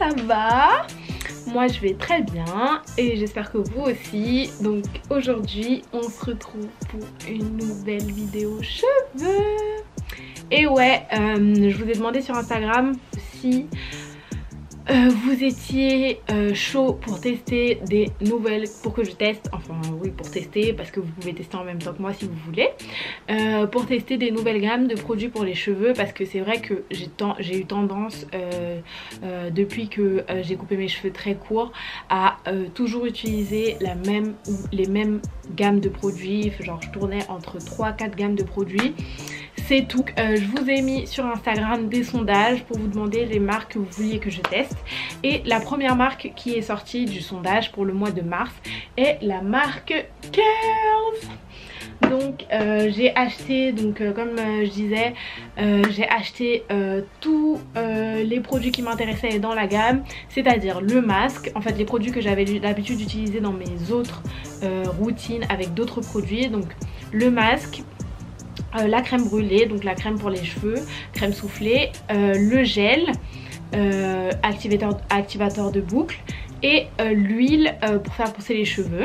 ça va? Moi je vais très bien et j'espère que vous aussi. Donc aujourd'hui on se retrouve pour une nouvelle vidéo cheveux. Et ouais, je vous ai demandé sur Instagram si vous étiez chaud pour tester des nouvelles, pour que je teste, enfin oui pour tester parce que vous pouvez tester en même temps que moi si vous voulez, pour tester des nouvelles gammes de produits pour les cheveux, parce que c'est vrai que j'ai eu tendance depuis que j'ai coupé mes cheveux très courts à toujours utiliser la même ou les mêmes gammes de produits, genre je tournais entre 3-4 gammes de produits. C'est tout. Je vous ai mis sur Instagram des sondages pour vous demander les marques que vous vouliez que je teste. Et la première marque qui est sortie du sondage pour le mois de mars est la marque Curls. Donc j'ai acheté, comme je disais, j'ai acheté tous les produits qui m'intéressaient dans la gamme, c'est-à-dire le masque, en fait les produits que j'avais l'habitude d'utiliser dans mes autres routines avec d'autres produits, donc le masque, la crème brûlée, donc la crème pour les cheveux, crème soufflée, le gel, activateur de boucle et l'huile pour faire pousser les cheveux,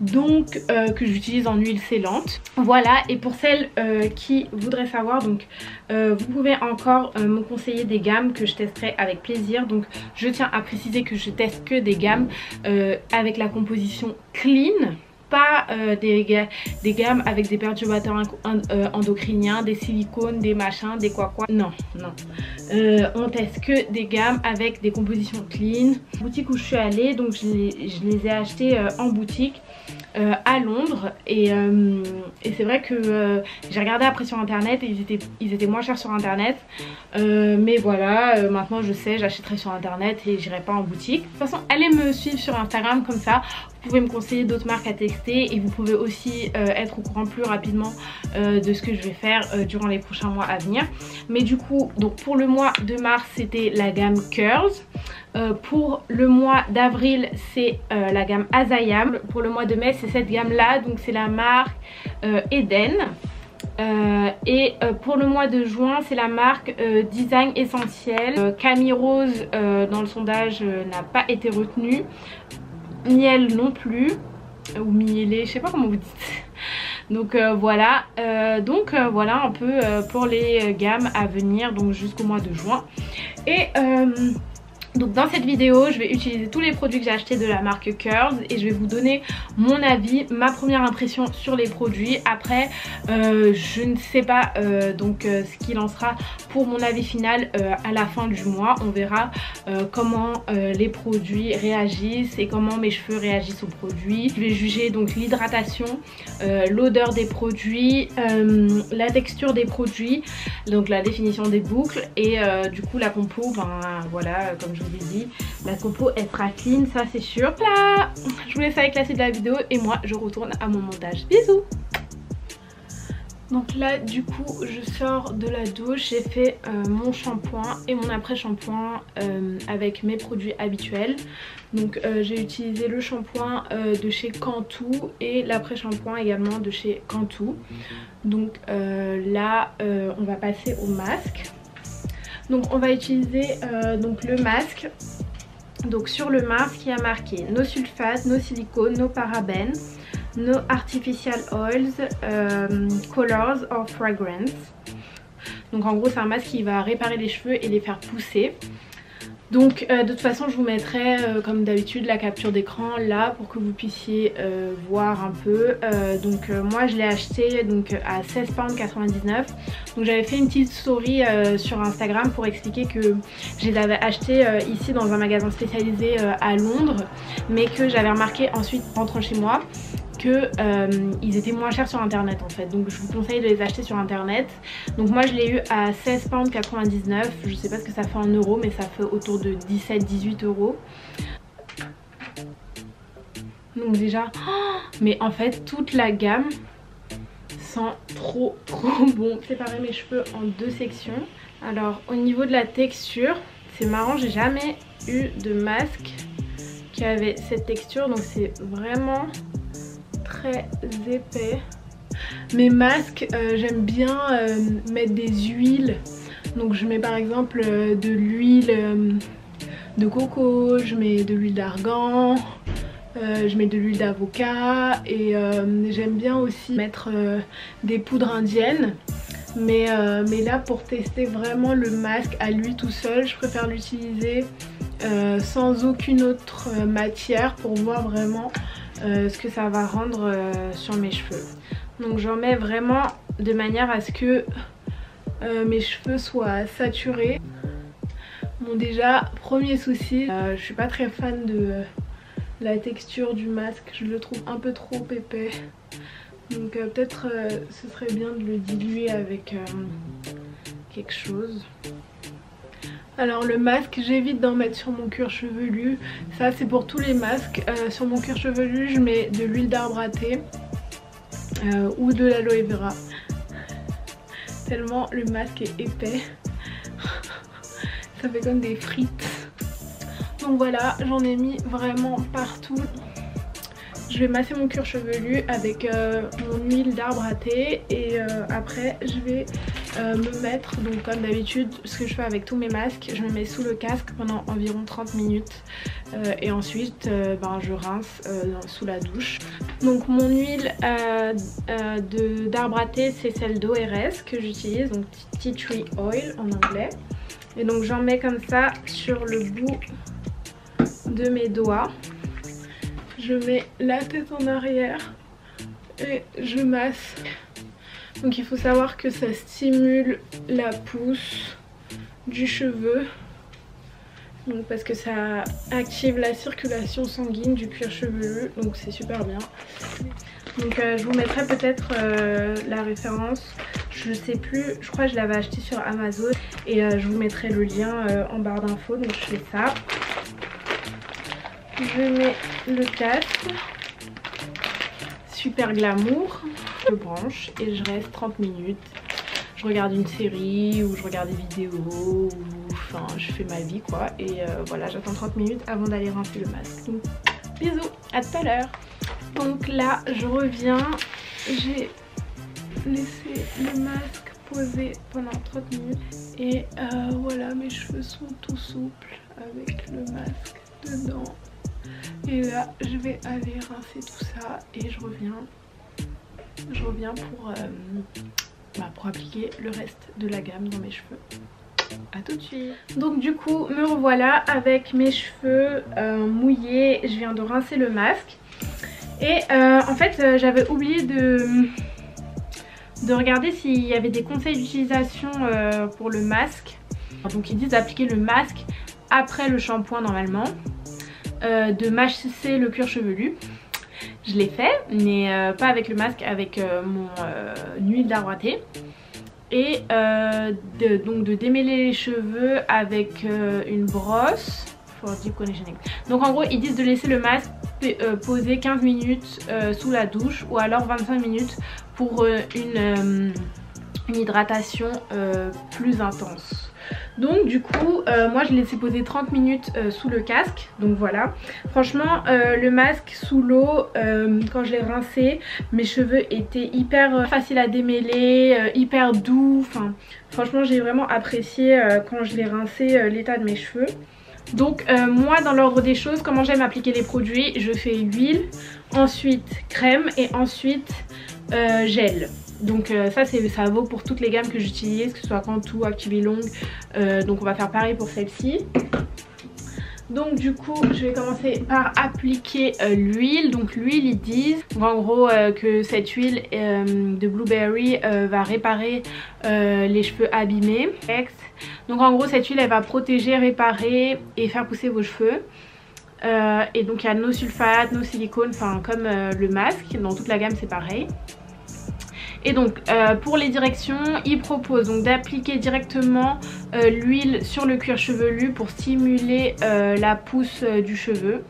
donc que j'utilise en huile scellante. Voilà, et pour celles qui voudraient savoir, donc vous pouvez encore me conseiller des gammes que je testerai avec plaisir. Donc je tiens à préciser que je teste que des gammes avec la composition clean, pas des gammes avec des perturbateurs endocriniens, des silicones, des machins, des quoi. Non, non. On teste que des gammes avec des compositions clean. Boutique où je suis allée, donc je les ai achetées en boutique à Londres, et c'est vrai que j'ai regardé après sur internet et ils étaient moins chers sur internet, mais voilà, maintenant je sais, j'achèterai sur internet et j'irai pas en boutique. De toute façon allez me suivre sur Instagram, comme ça vous pouvez me conseiller d'autres marques à tester et vous pouvez aussi être au courant plus rapidement de ce que je vais faire durant les prochains mois à venir. Mais du coup, donc pour le mois de mars c'était la gamme Curls. Pour le mois d'avril c'est la gamme Azayam. Pour le mois de mai c'est cette gamme là, donc c'est la marque Eden. Et pour le mois de juin c'est la marque Design Essentiel. Camille Rose dans le sondage n'a pas été retenue, Miel non plus, ou Mielé, je sais pas comment vous dites. Donc voilà, voilà un peu pour les gammes à venir, donc jusqu'au mois de juin. Et donc dans cette vidéo je vais utiliser tous les produits que j'ai achetés de la marque Curls et je vais vous donner mon avis, ma première impression sur les produits. Après je ne sais pas ce qu'il en sera pour mon avis final à la fin du mois. On verra comment les produits réagissent et comment mes cheveux réagissent aux produits. Je vais juger donc l'hydratation, l'odeur des produits, la texture des produits, donc la définition des boucles et du coup la compo, voilà, comme je vous l'ai dit, la compo elle sera clean, ça c'est sûr. Là, je vous laisse avec la suite de la vidéo et moi je retourne à mon montage. Bisous. Donc là du coup je sors de la douche, j'ai fait mon shampoing et mon après shampoing avec mes produits habituels. Donc j'ai utilisé le shampoing de chez Cantu et l'après shampoing également de chez Cantu. Donc là on va passer au masque. Donc on va utiliser le masque. Donc sur le masque il y a marqué no sulfate, no silicone, no parabènes, no artificial oils, colors or fragrance. Donc en gros c'est un masque qui va réparer les cheveux et les faire pousser. Donc de toute façon je vous mettrai comme d'habitude la capture d'écran là pour que vous puissiez voir un peu. Moi je l'ai acheté à 16,99 £. Donc j'avais fait une petite story sur Instagram pour expliquer que je les avais achetés ici dans un magasin spécialisé à Londres, mais que j'avais remarqué ensuite en rentrant chez moi qu'ils étaient moins chers sur internet en fait. Donc je vous conseille de les acheter sur internet. Donc moi je l'ai eu à 16,99 £. Je sais pas ce que ça fait en euros, mais ça fait autour de 17-18 €. Donc déjà, mais en fait toute la gamme sent trop bon. J'ai séparé mes cheveux en deux sections. Alors au niveau de la texture, c'est marrant, j'ai jamais eu de masque qui avait cette texture, donc c'est vraiment très épais. Mes masques, j'aime bien mettre des huiles. Donc je mets par exemple de l'huile de coco, je mets de l'huile d'argan, je mets de l'huile d'avocat et j'aime bien aussi mettre des poudres indiennes. Mais là, pour tester vraiment le masque à lui tout seul, je préfère l'utiliser sans aucune autre matière pour voir vraiment ce que ça va rendre sur mes cheveux. Donc j'en mets vraiment de manière à ce que mes cheveux soient saturés. Bon, déjà, premier souci, je suis pas très fan de la texture du masque, je le trouve un peu trop épais. Donc peut-être ce serait bien de le diluer avec quelque chose. Alors le masque, j'évite d'en mettre sur mon cuir chevelu. Ça c'est pour tous les masques. Sur mon cuir chevelu, je mets de l'huile d'arbre à thé ou de l'aloe vera. Tellement le masque est épais. Ça fait comme des frites. Donc voilà, j'en ai mis vraiment partout. Je vais masser mon cuir chevelu avec mon huile d'arbre à thé et après je vais me mettre, donc comme d'habitude ce que je fais avec tous mes masques, je me mets sous le casque pendant environ 30 minutes et ensuite je rince sous la douche. Donc mon huile d'arbre à thé, c'est celle d'ORS que j'utilise, donc Tea Tree Oil en anglais. Et donc j'en mets comme ça sur le bout de mes doigts. Je mets la tête en arrière et je masse. Donc il faut savoir que ça stimule la pousse du cheveu. Donc parce que ça active la circulation sanguine du cuir chevelu. Donc c'est super bien. Donc je vous mettrai peut-être la référence. Je sais plus, je crois que je l'avais acheté sur Amazon. Et je vous mettrai le lien en barre d'infos. Donc je fais ça. Je mets le casque, super glamour, je branche et je reste 30 minutes. Je regarde une série ou je regarde des vidéos ou enfin je fais ma vie quoi. Et voilà, j'attends 30 minutes avant d'aller rincer le masque. Donc bisous, à tout à l'heure. Donc là je reviens, j'ai laissé le masque poser pendant 30 minutes. Et voilà, mes cheveux sont tout souples avec le masque dedans. Et là je vais aller rincer tout ça et je reviens pour appliquer le reste de la gamme dans mes cheveux. A tout de suite. Donc du coup me revoilà avec mes cheveux mouillés. Je viens de rincer le masque. Et en fait j'avais oublié de regarder s'il y avait des conseils d'utilisation pour le masque. Donc ils disent d'appliquer le masque après le shampoing normalement. De masser le cuir chevelu. Je l'ai fait mais pas avec le masque, avec mon huile d'arbre à thé. Et donc de démêler les cheveux avec une brosse for deep conditioning. Donc en gros ils disent de laisser le masque poser 15 minutes sous la douche ou alors 25 minutes pour une hydratation plus intense. Donc du coup moi je l'ai laissé poser 30 minutes sous le casque. Donc voilà, franchement le masque sous l'eau, quand je l'ai rincé, mes cheveux étaient hyper faciles à démêler, hyper doux. Enfin franchement j'ai vraiment apprécié quand je l'ai rincé l'état de mes cheveux. Donc moi dans l'ordre des choses, comment j'aime appliquer les produits, je fais huile, ensuite crème et ensuite gel. Donc ça vaut pour toutes les gammes que j'utilise, que ce soit Cantu, Active Long. Donc on va faire pareil pour celle-ci. Donc du coup je vais commencer par appliquer l'huile. Donc l'huile ils disent en gros que cette huile de blueberry va réparer les cheveux abîmés. Donc en gros cette huile elle va protéger, réparer et faire pousser vos cheveux. Et donc il y a no sulfate, no silicone, enfin comme le masque, dans toute la gamme c'est pareil. Et donc pour les directions, ils proposent donc d'appliquer directement l'huile sur le cuir chevelu pour stimuler la pousse du cheveu.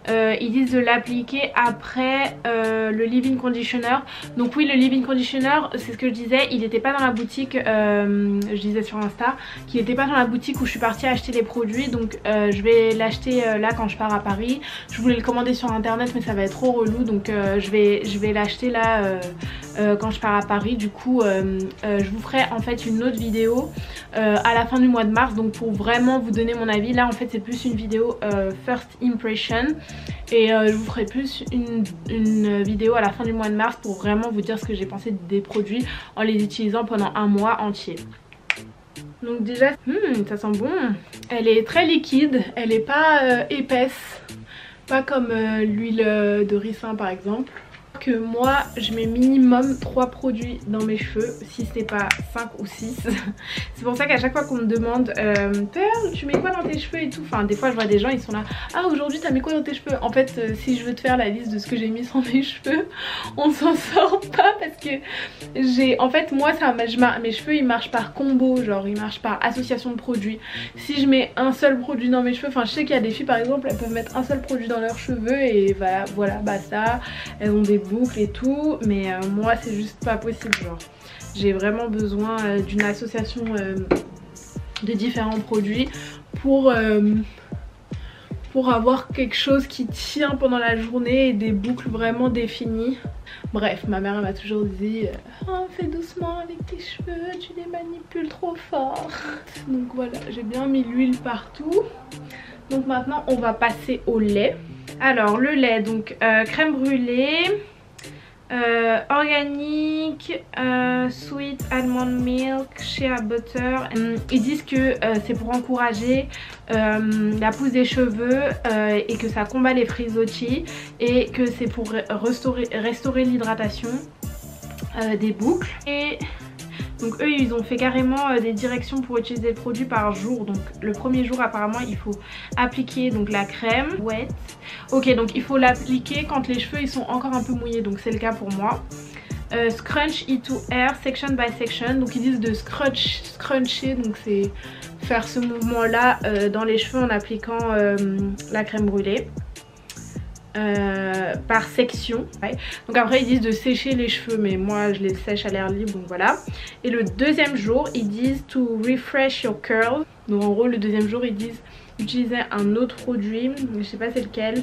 Ils disent de l'appliquer après le leave-in conditioner. Donc oui, le leave-in conditioner, c'est ce que je disais, il n'était pas dans la boutique, je disais sur Insta qu'il n'était pas dans la boutique où je suis partie acheter les produits. Donc je vais l'acheter là quand je pars à Paris. Je voulais le commander sur internet mais ça va être trop relou, donc je vais l'acheter là quand je pars à Paris. Du coup je vous ferai en fait une autre vidéo à la fin du mois de mars, donc pour vraiment vous donner mon avis. Là en fait c'est plus une vidéo first impression, et je vous ferai plus une vidéo à la fin du mois de mars pour vraiment vous dire ce que j'ai pensé des produits en les utilisant pendant un mois entier. Donc déjà ça sent bon. Elle est très liquide, elle est pas épaisse, pas comme l'huile de ricin par exemple. Que moi je mets minimum 3 produits dans mes cheveux, si c'est pas 5 ou 6. C'est pour ça qu'à chaque fois qu'on me demande Pearl, tu mets quoi dans tes cheveux et tout, enfin des fois je vois des gens ils sont là, ah aujourd'hui t'as mis quoi dans tes cheveux. En fait si je veux te faire la liste de ce que j'ai mis sur mes cheveux, on s'en sort pas, parce que j'ai, en fait moi ça, mes cheveux ils marchent par combo, genre ils marchent par association de produits. Si je mets un seul produit dans mes cheveux, enfin je sais qu'il y a des filles par exemple, elles peuvent mettre un seul produit dans leurs cheveux et voilà basta, elles ont des boucles et tout, mais moi c'est juste pas possible, genre j'ai vraiment besoin d'une association de différents produits pour avoir quelque chose qui tient pendant la journée et des boucles vraiment définies. Bref, ma mère m'a toujours dit oh, fais doucement avec tes cheveux, tu les manipules trop fort. Donc voilà, j'ai bien mis l'huile partout. Donc maintenant on va passer au lait. Alors le lait, donc crème brûlée, organique, sweet almond milk, shea butter. Ils disent que c'est pour encourager la pousse des cheveux et que ça combat les frisottis, et que c'est pour restaurer l'hydratation des boucles. Et donc eux ils ont fait carrément des directions pour utiliser le produit par jour. Donc le premier jour apparemment il faut appliquer donc la crème wet. Ok, donc il faut l'appliquer quand les cheveux ils sont encore un peu mouillés, donc c'est le cas pour moi. Scrunch it to hair section by section. Donc ils disent de scruncher, donc c'est faire ce mouvement là dans les cheveux en appliquant la crème brûlée. Par section, ouais. Donc après ils disent de sécher les cheveux, mais moi je les sèche à l'air libre, donc voilà. Et le deuxième jour ils disent to refresh your curls. Donc en gros le deuxième jour ils disent utiliser un autre produit, je sais pas c'est lequel,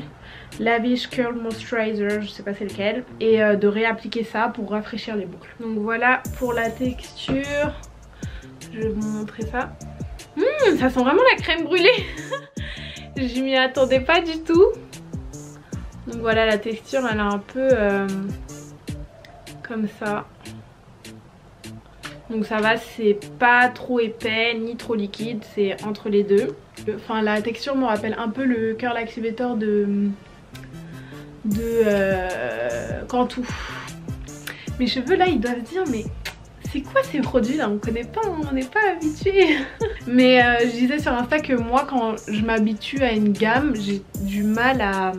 Lavish Curl Moisturizer, je sais pas c'est lequel, et de réappliquer ça pour rafraîchir les boucles. Donc voilà pour la texture, je vais vous montrer ça. Ça sent vraiment la crème brûlée. Je m'y attendais pas du tout. Donc voilà, la texture elle est un peu comme ça. Donc ça va, c'est pas trop épais ni trop liquide, c'est entre les deux. Enfin la texture me rappelle un peu le Curl Activator de Cantu. Mes cheveux là ils doivent dire mais c'est quoi ces produits là, on connaît pas, on n'est pas habitué. Mais je disais sur Insta que moi quand je m'habitue à une gamme, j'ai du mal à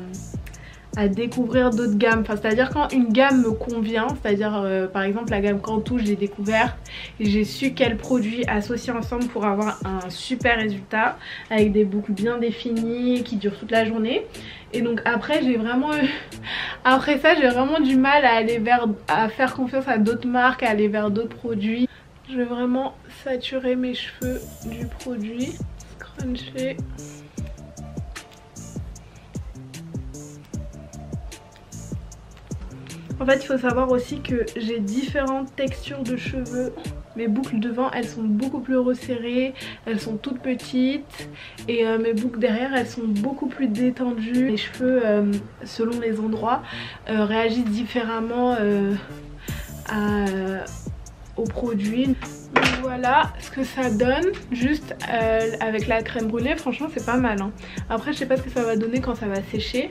découvrir d'autres gammes. Enfin c'est à dire quand une gamme me convient, c'est à dire par exemple la gamme Cantu, je l'ai découverte et j'ai su quels produits associer ensemble pour avoir un super résultat avec des boucles bien définies qui durent toute la journée. Et donc après j'ai vraiment après ça j'ai vraiment du mal à faire confiance à d'autres marques, à aller vers d'autres produits. Je vais vraiment saturer mes cheveux du produit, scruncher. En fait il faut savoir aussi que j'ai différentes textures de cheveux. Mes boucles devant elles sont beaucoup plus resserrées, elles sont toutes petites, et mes boucles derrière elles sont beaucoup plus détendues. Les cheveux selon les endroits réagissent différemment au produit. Donc voilà ce que ça donne juste avec la crème brûlée. Franchement c'est pas mal hein. Après je sais pas ce que ça va donner quand ça va sécher,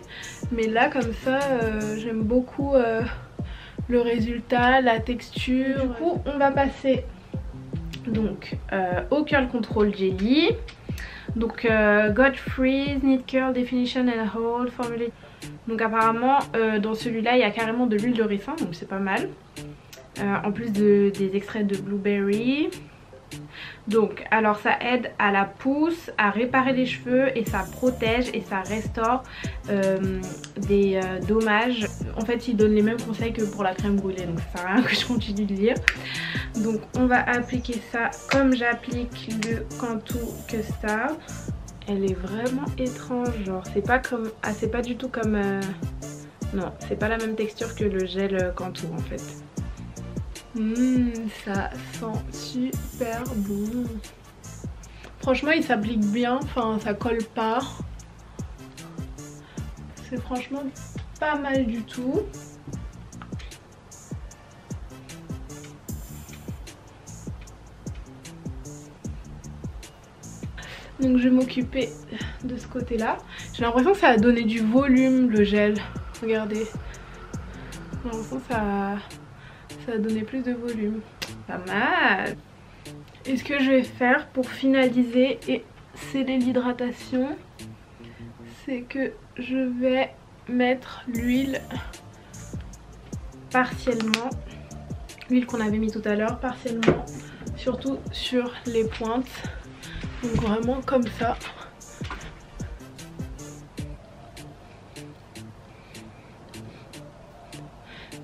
mais là comme ça j'aime beaucoup le résultat, la texture. Du coup on va passer donc au Curl Control Jelly. Donc Got Freeze, Knit Curl Definition and Hold Formulate. Donc apparemment dans celui-là il y a carrément de l'huile de ricin, donc c'est pas mal. En plus des extraits de blueberry. Donc alors ça aide à la pousse, à réparer les cheveux, et ça protège et ça restaure des dommages. En fait ils donnent les mêmes conseils que pour la crème brûlée, donc ça sert à rien que je continue de lire. Donc on va appliquer ça comme j'applique le Cantu Custard. Elle est vraiment étrange, genre c'est pas comme, ah c'est pas du tout comme non c'est pas la même texture que le gel Cantu en fait. Ça sent super bon. Franchement il s'applique bien, enfin ça colle pas. C'est franchement pas mal du tout. Donc je vais m'occuper de ce côté là. J'ai l'impression que ça a donné du volume le gel. Regardez. J'ai l'impression que ça a donné plus de volume. Pas mal. Et ce que je vais faire pour finaliser et sceller l'hydratation, c'est que je vais mettre l'huile partiellement. L'huile qu'on avait mis tout à l'heure, partiellement. Surtout sur les pointes. Donc vraiment comme ça.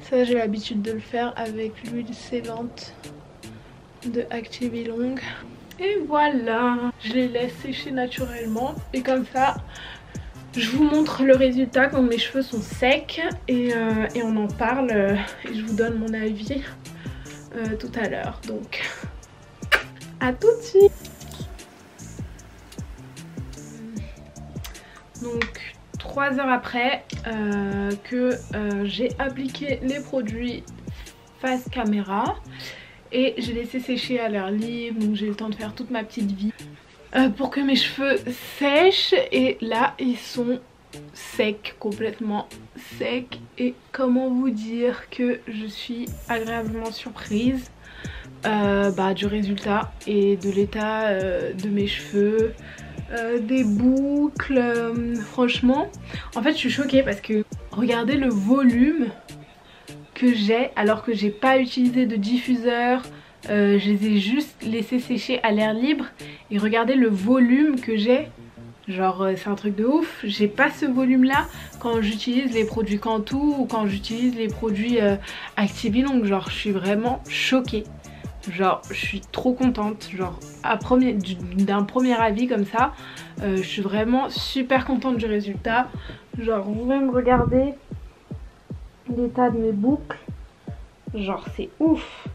Ça j'ai l'habitude de le faire avec l'huile scellante de Active Long. Et voilà, je les laisse sécher naturellement. Et comme ça, je vous montre le résultat quand mes cheveux sont secs. Et on en parle et je vous donne mon avis tout à l'heure. Donc à tout de suite. Donc 3 heures après que j'ai appliqué les produits face caméra et j'ai laissé sécher à l'air libre, donc j'ai eu le temps de faire toute ma petite vie pour que mes cheveux sèchent. Et là ils sont secs, complètement secs, et comment vous dire que je suis agréablement surprise du résultat et de l'état de mes cheveux. Des boucles, franchement en fait je suis choquée parce que regardez le volume que j'ai alors que j'ai pas utilisé de diffuseur, je les ai juste laissés sécher à l'air libre et regardez le volume que j'ai, genre c'est un truc de ouf. J'ai pas ce volume là quand j'utilise les produits Cantu ou quand j'utilise les produits Active Long, genre je suis vraiment choquée. Genre je suis trop contente, genre d'un premier avis comme ça, je suis vraiment super contente du résultat. Genre vous même regardez l'état de mes boucles, genre c'est ouf.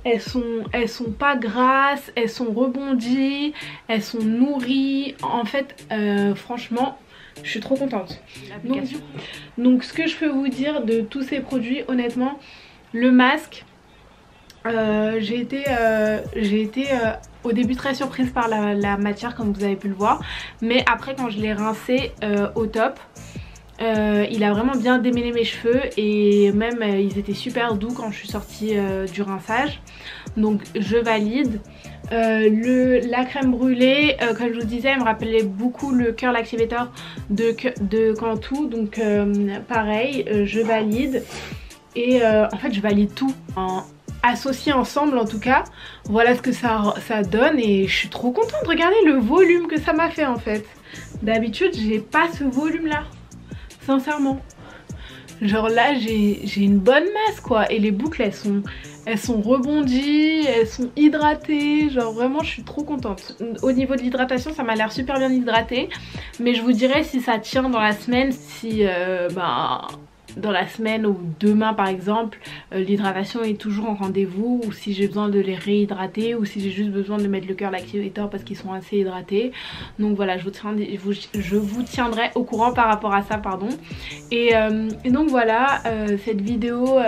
Elles sont pas grasses, elles sont rebondies, elles sont nourries. En fait franchement je suis trop contente. Donc ce que je peux vous dire de tous ces produits, honnêtement, le masque, j'ai été au début très surprise par la matière comme vous avez pu le voir, mais après quand je l'ai rincé au top, il a vraiment bien démêlé mes cheveux et même ils étaient super doux quand je suis sortie du rinçage, donc je valide. La crème brûlée, comme je vous disais, elle me rappelait beaucoup le Curl Activator de Cantu, donc pareil, je valide. Et en fait je valide tout associé ensemble, en tout cas voilà ce que ça donne et je suis trop contente. Regardez le volume que ça m'a fait en fait. D'habitude j'ai pas ce volume là, sincèrement. Genre là j'ai une bonne masse quoi, et les boucles elles sont rebondies, elles sont hydratées, genre vraiment je suis trop contente. Au niveau de l'hydratation ça m'a l'air super bien hydraté, mais je vous dirai si ça tient dans la semaine, si dans la semaine ou demain par exemple l'hydratation est toujours en rendez-vous, ou si j'ai besoin de les réhydrater, ou si j'ai juste besoin de mettre le Curl Activator parce qu'ils sont assez hydratés. Donc voilà, je vous tiendrai au courant par rapport à ça, pardon. Et donc voilà, cette vidéo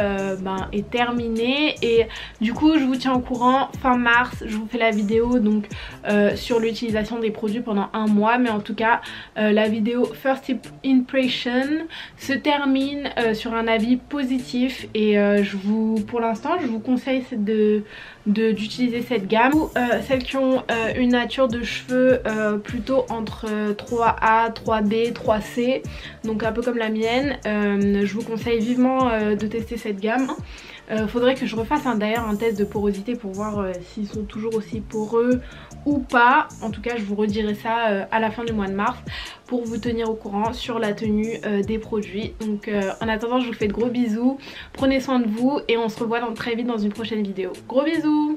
est terminée et du coup je vous tiens au courant. Fin mars je vous fais la vidéo donc sur l'utilisation des produits pendant 1 mois, mais en tout cas la vidéo First Impression se termine sur un avis positif et pour l'instant je vous conseille d'utiliser cette gamme. Celles qui ont une nature de cheveux plutôt entre 3A, 3B, 3C, donc un peu comme la mienne, je vous conseille vivement de tester cette gamme. Faudrait que je refasse d'ailleurs un test de porosité pour voir s'ils sont toujours aussi poreux ou pas. En tout cas je vous redirai ça à la fin du mois de mars pour vous tenir au courant sur la tenue des produits. Donc en attendant je vous fais de gros bisous, prenez soin de vous et on se revoit très vite dans une prochaine vidéo. Gros bisous.